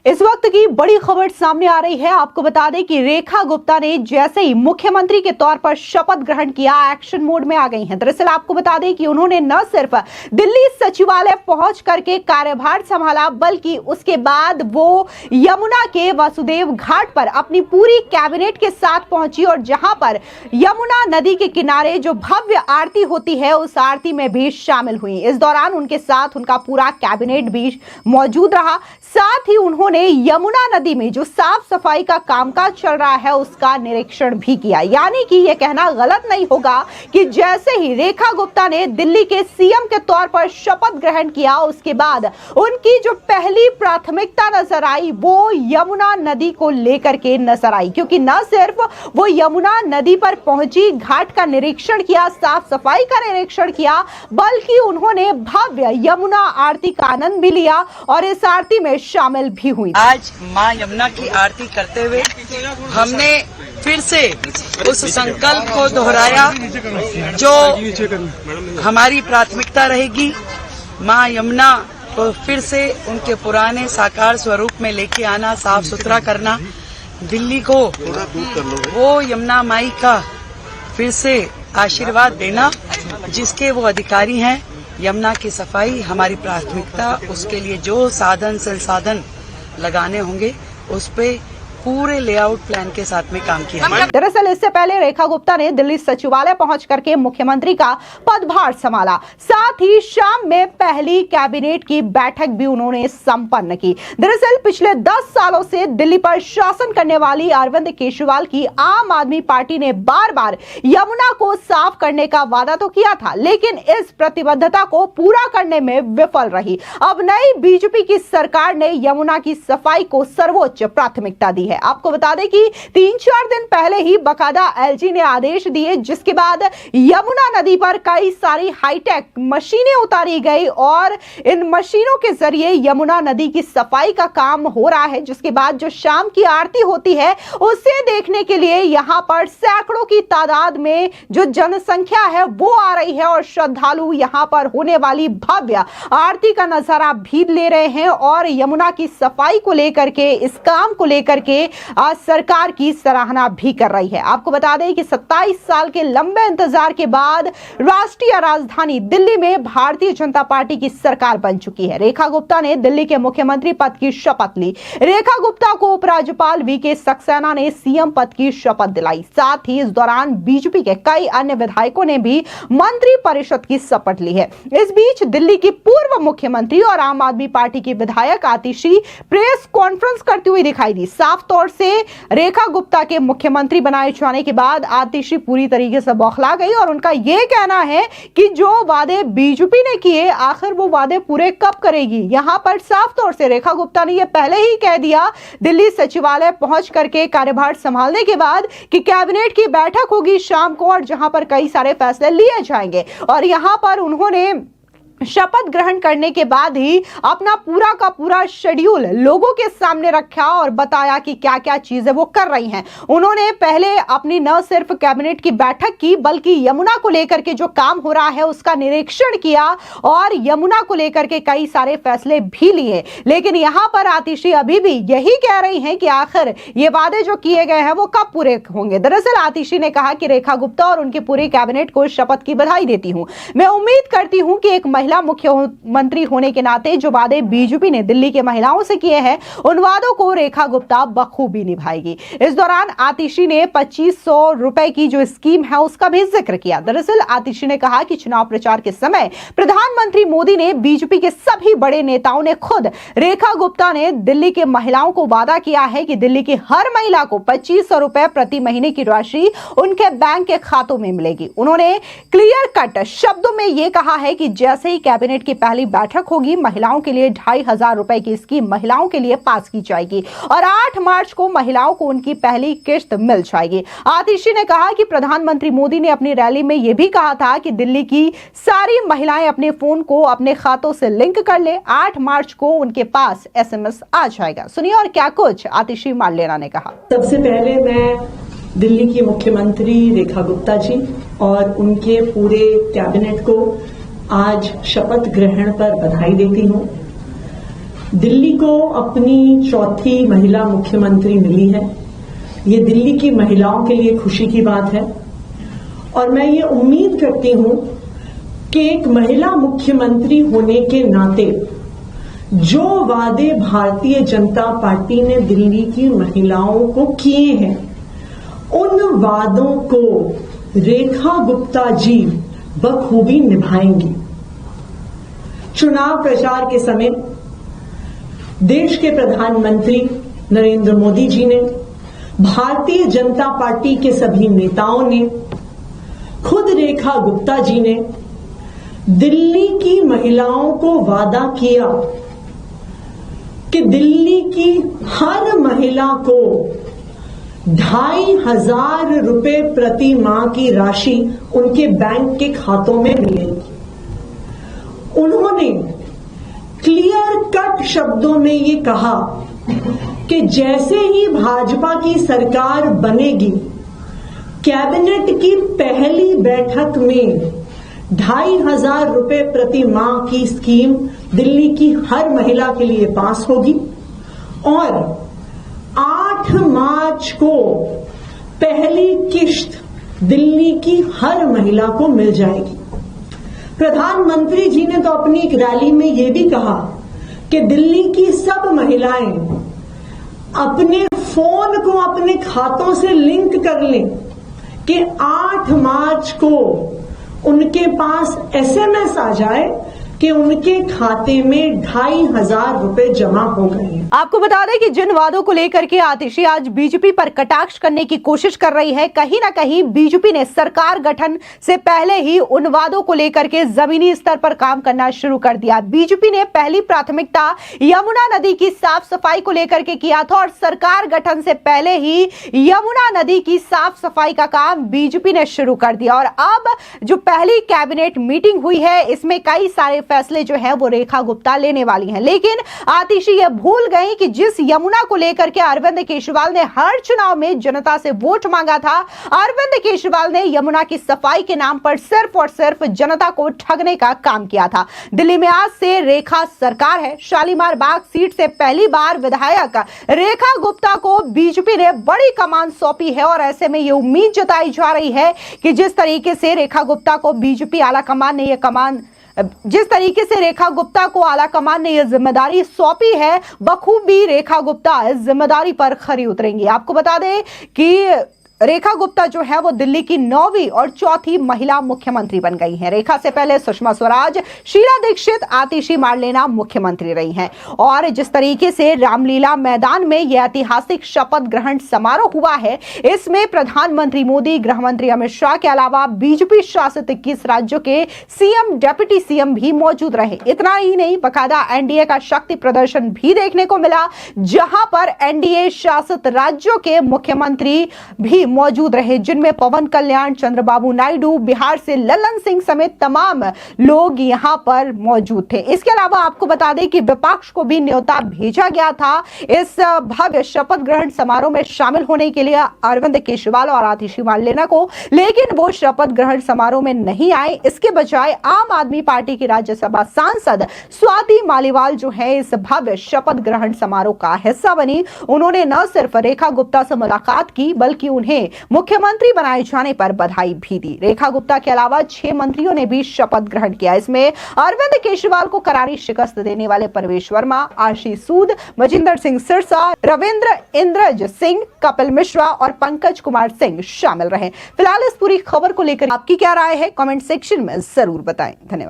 इस वक्त की बड़ी खबर सामने आ रही है। आपको बता दें कि रेखा गुप्ता ने जैसे ही मुख्यमंत्री के तौर पर शपथ ग्रहण किया, एक्शन मोड में आ गई हैं। दरअसल आपको बता दें कि उन्होंने न सिर्फ दिल्ली सचिवालय पहुंच करके कार्यभार संभाला, बल्कि उसके बाद वो यमुना के वासुदेव घाट पर अपनी पूरी कैबिनेट के साथ पहुंची और जहां पर यमुना नदी के किनारे जो भव्य आरती होती है, उस आरती में भी शामिल हुई। इस दौरान उनके साथ उनका पूरा कैबिनेट भी मौजूद रहा। साथ ही उन्होंने यमुना नदी में जो साफ सफाई का कामकाज चल रहा है, उसका निरीक्षण भी किया। यानी कि यह कहना गलत नहीं होगा कि जैसे ही रेखा गुप्ता ने दिल्ली के सीएम के तौर पर शपथ ग्रहण किया, उसके बाद उनकी जो पहली प्राथमिकता नजर आई वो यमुना नदी को लेकर के नजर आई, क्योंकि न सिर्फ वो यमुना नदी पर पहुंची, घाट का निरीक्षण किया, साफ सफाई का निरीक्षण किया, बल्कि उन्होंने भव्य यमुना आरती का आनंद भी लिया और इस आरती में शामिल भी हुई। आज मां यमुना की आरती करते हुए हमने फिर से उस संकल्प को दोहराया जो हमारी प्राथमिकता रहेगी। मां यमुना को फिर से उनके पुराने साकार स्वरूप में लेके आना, साफ सुथरा करना, दिल्ली को वो यमुना माई का फिर से आशीर्वाद देना जिसके वो अधिकारी हैं। यमुना की सफाई हमारी प्राथमिकता, उसके लिए जो साधन संसाधन लगाने होंगे उस पे पूरे लेआउट प्लान के साथ में काम किया। दरअसल इससे पहले रेखा गुप्ता ने दिल्ली सचिवालय पहुंच करके मुख्यमंत्री का पदभार संभाला। साथ ही शाम में पहली कैबिनेट की बैठक भी उन्होंने संपन्न की। दरअसल पिछले 10 सालों से दिल्ली पर शासन करने वाली अरविंद केजरीवाल की आम आदमी पार्टी ने बार बार यमुना को साफ करने का वादा तो किया था, लेकिन इस प्रतिबद्धता को पूरा करने में विफल रही। अब नई बीजेपी की सरकार ने यमुना की सफाई को सर्वोच्च प्राथमिकता दी है। आपको बता दें कि 3-4 दिन पहले ही बकायदा एलजी ने आदेश दिए, जिसके बाद यमुना नदी पर कई सारी हाईटेक मशीनें उतारी गई और इन मशीनों के जरिए यमुना नदी की सफाई का काम हो रहा है। जिसके बाद जो शाम की आरती होती है, उसे देखने के लिए यहां पर सैकड़ों की तादाद में जो जनसंख्या है वो आ रही है और श्रद्धालु यहां पर होने वाली भव्य आरती का नजारा भी ले रहे हैं और यमुना की सफाई को लेकर के, इस काम को लेकर के आज सरकार की सराहना भी कर रही है। आपको बता दें कि 27 साल के लंबे इंतजार के बाद राष्ट्रीय राजधानी दिल्ली में भारतीय जनता पार्टी की सरकार बन चुकी है। रेखा गुप्ता ने दिल्ली के मुख्यमंत्री पद की शपथ ली। रेखा गुप्ता को उपराज्यपाल वीके सक्सेना ने सीएम पद की शपथ दिलाई। साथ ही इस दौरान बीजेपी के कई अन्य विधायकों ने भी मंत्री परिषद की शपथ ली है। इस बीच दिल्ली की पूर्व मुख्यमंत्री और आम आदमी पार्टी की विधायक आतिशी प्रेस कॉन्फ्रेंस करती हुई दिखाई दी। साफ तौर से रेखा गुप्ता के मुख्यमंत्री बनाए जाने के बाद आतिशी पूरी तरीके से बौखला गई और उनका यह कहना है कि जो वादे बीजेपी ने किए, आखिर वो वादे पूरे कब करेगी। यहां पर साफ तौर से रेखा गुप्ता ने यह पहले ही कह दिया दिल्ली सचिवालय पहुंच करके कार्यभार संभालने के बाद कि कैबिनेट की बैठक होगी शाम को और जहां पर कई सारे फैसले लिए जाएंगे। और यहां पर उन्होंने शपथ ग्रहण करने के बाद ही अपना पूरा का पूरा शेड्यूल लोगों के सामने रखा और बताया कि क्या क्या चीजें वो कर रही हैं। उन्होंने पहले अपनी न सिर्फ कैबिनेट की बैठक की, बल्कि यमुना को लेकर के जो काम हो रहा है उसका निरीक्षण किया और यमुना को लेकर के कई सारे फैसले भी लिए। लेकिन यहां पर आतिशी अभी भी यही कह रही हैं कि आखिर ये वादे जो किए गए हैं वो कब पूरे होंगे। दरअसल आतिशी ने कहा कि रेखा गुप्ता और उनके पूरे कैबिनेट को शपथ की बधाई देती हूं। मैं उम्मीद करती हूं कि एक महिला मुख्यमंत्री होने के नाते जो वादे बीजेपी ने दिल्ली के महिलाओं से किए हैं, उन वादों को रेखा गुप्ता बखूबी निभाएगी। इस दौरान आतिशी ने 2500 रुपए की जो स्कीम है उसका भी जिक्र किया। दरअसल आतिशी ने कहा कि चुनाव प्रचार के समय प्रधानमंत्री मोदी ने, बीजेपी के सभी बड़े नेताओं ने, खुद रेखा गुप्ता ने दिल्ली के महिलाओं को वादा किया है कि दिल्ली की हर महिला को 2500 रुपए प्रति महीने की राशि उनके बैंक के खातों में मिलेगी। उन्होंने क्लियर कट शब्दों में यह कहा है कि जैसे ही कैबिनेट की पहली बैठक होगी, महिलाओं के लिए 2500 रुपए की स्कीम महिलाओं के लिए पास की जाएगी और 8 मार्च को महिलाओं को उनकी पहली किश्त मिल जाएगी। आतिशी ने कहा कि प्रधानमंत्री मोदी ने अपनी रैली में यह भी कहा था कि दिल्ली की सारी महिलाएं अपने फोन को अपने खातों से लिंक कर ले, 8 मार्च को उनके पास SMS आ जाएगा। सुनिए और क्या कुछ आतिशी मारलेना ने कहा। सबसे पहले मैं दिल्ली की मुख्यमंत्री रेखा गुप्ता जी और उनके पूरे कैबिनेट को आज शपथ ग्रहण पर बधाई देती हूं। दिल्ली को अपनी चौथी महिला मुख्यमंत्री मिली है। ये दिल्ली की महिलाओं के लिए खुशी की बात है और मैं ये उम्मीद करती हूं कि एक महिला मुख्यमंत्री होने के नाते जो वादे भारतीय जनता पार्टी ने दिल्ली की महिलाओं को किए हैं, उन वादों को रेखा गुप्ता जी बखूबी निभाएंगी। चुनाव प्रचार के समय देश के प्रधानमंत्री नरेंद्र मोदी जी ने, भारतीय जनता पार्टी के सभी नेताओं ने, खुद रेखा गुप्ता जी ने दिल्ली की महिलाओं को वादा किया कि दिल्ली की हर महिला को 2,500 रुपए प्रति माह की राशि उनके बैंक के खातों में मिलेगी। उन्होंने क्लियर कट शब्दों में ये कहा कि जैसे ही भाजपा की सरकार बनेगी, कैबिनेट की पहली बैठक में 2,500 रुपए प्रति माह की स्कीम दिल्ली की हर महिला के लिए पास होगी और 8 मार्च को पहली किश्त दिल्ली की हर महिला को मिल जाएगी। प्रधानमंत्री जी ने तो अपनी एक रैली में यह भी कहा कि दिल्ली की सब महिलाएं अपने फोन को अपने खातों से लिंक कर लें कि 8 मार्च को उनके पास एसएमएस आ जाए कि उनके खाते में 2,500 रुपए जमा हो गए हैं। आपको बता दें कि जिन वादों को लेकर के आतिशी आज बीजेपी पर कटाक्ष करने की कोशिश कर रही है, कहीं ना कहीं बीजेपी ने सरकार गठन से पहले ही उन वादों को लेकर के जमीनी स्तर पर काम करना शुरू कर दिया। बीजेपी ने पहली प्राथमिकता यमुना नदी की साफ सफाई को लेकर के किया था और सरकार गठन से पहले ही यमुना नदी की साफ सफाई का काम बीजेपी ने शुरू कर दिया। और अब जो पहली कैबिनेट मीटिंग हुई है, इसमें कई सारे फैसले जो है वो रेखा गुप्ता लेने वाली हैं। लेकिन आतिशी ये भूल गई कि जिस यमुना को लेकर के अरविंद केजरीवाल ने हर चुनाव में जनता से वोट मांगा था, अरविंद केजरीवाल ने यमुना की सफाई के नाम पर सिर्फ और सिर्फ जनता को ठगने का काम किया था। दिल्ली में आज से रेखा सरकार है। शालीमार बाग सीट से पहली बार विधायक रेखा गुप्ता को बीजेपी ने बड़ी कमान सौंपी है और ऐसे में ये उम्मीद जताई जा रही है कि जिस तरीके से रेखा गुप्ता को बीजेपी आला कमान ने यह जिम्मेदारी सौंपी है, बखूबी रेखा गुप्ता इस जिम्मेदारी पर खरी उतरेंगी। आपको बता दें कि रेखा गुप्ता जो है वो दिल्ली की 9वीं और 4थी महिला मुख्यमंत्री बन गई हैं। रेखा से पहले सुषमा स्वराज, शीला दीक्षित, आतिशी मार्लेना मुख्यमंत्री रही हैं। और जिस तरीके से रामलीला मैदान में यह ऐतिहासिक शपथ ग्रहण समारोह हुआ है, इसमें प्रधानमंत्री मोदी, गृह मंत्री अमित शाह के अलावा बीजेपी शासित 21 राज्यों के सीएम, डिप्टी सीएम भी मौजूद रहे। इतना ही नहीं, बकायदा एनडीए का शक्ति प्रदर्शन भी देखने को मिला, जहां पर एनडीए शासित राज्यों के मुख्यमंत्री भी मौजूद रहे, जिनमें पवन कल्याण, चंद्रबाबू नायडू, बिहार से ललन सिंह समेत तमाम लोग यहां पर मौजूद थे। इसके अलावा आपको बता दें कि विपक्ष को भी न्योता भेजा गया था इस भव्य शपथ ग्रहण समारोह में शामिल होने के लिए अरविंद केजरीवाल और आतिशी मार्लेना को, लेकिन वो शपथ ग्रहण समारोह में नहीं आए। इसके बजाय आम आदमी पार्टी की राज्यसभा सांसद स्वाति मालीवाल जो है इस भव्य शपथ ग्रहण समारोह का हिस्सा बनी। उन्होंने न सिर्फ रेखा गुप्ता से मुलाकात की, बल्कि उन्हें मुख्यमंत्री बनाए जाने पर बधाई भी दी। रेखा गुप्ता के अलावा 6 मंत्रियों ने भी शपथ ग्रहण किया। इसमें अरविंद केजरीवाल को करारी शिकस्त देने वाले परवेश वर्मा, आशीष सूद, मजिंदर सिंह सिरसा, रविंद्र इंद्रज सिंह, कपिल मिश्रा और पंकज कुमार सिंह शामिल रहे। फिलहाल इस पूरी खबर को लेकर आपकी क्या राय है, कमेंट सेक्शन में जरूर बताएं। धन्यवाद।